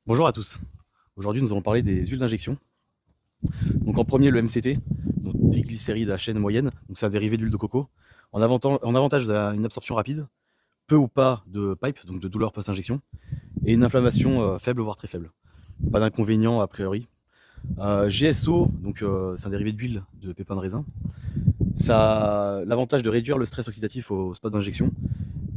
Bonjour à tous. Aujourd'hui, nous allons parler des huiles d'injection. Donc en premier, le MCT, donc triglycérides à chaîne moyenne. Donc c'est un dérivé d'huile de coco. En avantage, vous avez une absorption rapide, peu ou pas de pipe, donc de douleur post-injection, et une inflammation faible voire très faible. Pas d'inconvénient a priori. GSO, donc c'est un dérivé d'huile de pépins de raisin. Ça a l'avantage de réduire le stress oxydatif au spot d'injection.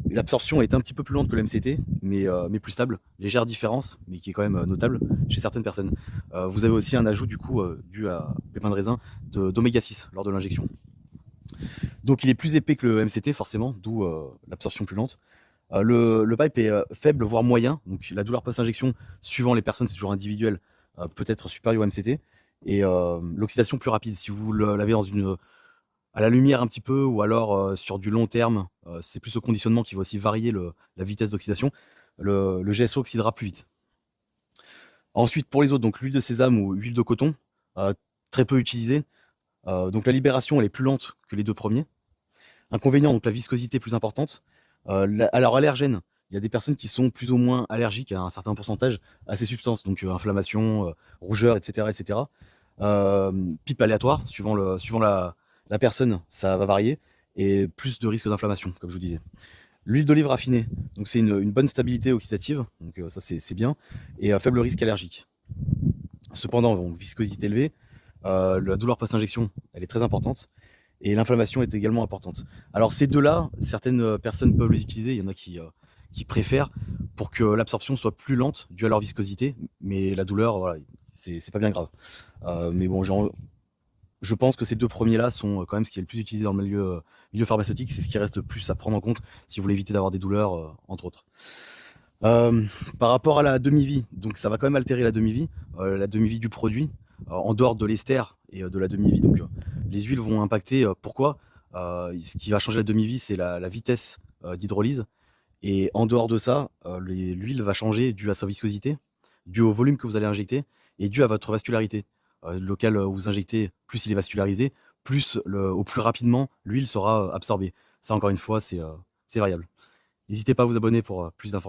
L'absorption est un petit peu plus lente que le MCT, mais plus stable. Légère différence, mais qui est quand même notable chez certaines personnes. Vous avez aussi un ajout du coup dû à pépins de raisin d'oméga 6 lors de l'injection. Donc il est plus épais que le MCT forcément, d'où l'absorption plus lente. Le pipe est faible voire moyen, donc la douleur post-injection suivant les personnes c'est toujours individuel, peut être supérieure au MCT. Et l'oxydation plus rapide. Si vous l'avez à la lumière un petit peu, ou alors sur du long terme, c'est plus au conditionnement qui va aussi varier la vitesse d'oxydation. Le GSO oxydera plus vite. Ensuite, pour les autres, donc l'huile de sésame ou huile de coton, euh, très peu utilisée. Donc la libération, elle est plus lente que les deux premiers. Inconvénient, donc la viscosité plus importante. Alors allergène, il y a des personnes qui sont plus ou moins allergiques à un certain pourcentage à ces substances, donc inflammation, rougeur, etc. etc. Pipe aléatoire, suivant la personne, ça va varier, et plus de risque d'inflammation, comme je vous disais. L'huile d'olive raffinée, donc c'est une bonne stabilité oxydative, donc ça c'est bien, et un faible risque allergique. Cependant, donc, viscosité élevée, la douleur post-injection, elle est très importante, et l'inflammation est également importante. Alors ces deux-là, certaines personnes peuvent les utiliser, il y en a qui préfèrent pour que l'absorption soit plus lente due à leur viscosité, mais la douleur, voilà, c'est pas bien grave. Mais bon, je pense que ces deux premiers-là sont quand même ce qui est le plus utilisé dans le milieu pharmaceutique, c'est ce qui reste le plus à prendre en compte si vous voulez éviter d'avoir des douleurs, entre autres. Euh, Par rapport à la demi-vie, donc ça va quand même altérer la demi-vie du produit, en dehors de l'ester et de la demi-vie. Donc les huiles vont impacter. Pourquoi Ce qui va changer la demi-vie, c'est la vitesse d'hydrolyse. Et en dehors de ça, l'huile va changer dû à sa viscosité, dû au volume que vous allez injecter et dû à votre vascularité. Lequel vous injectez, plus il est vascularisé, plus au plus rapidement l'huile sera absorbée. Ça, encore une fois, c'est variable. N'hésitez pas à vous abonner pour plus d'informations.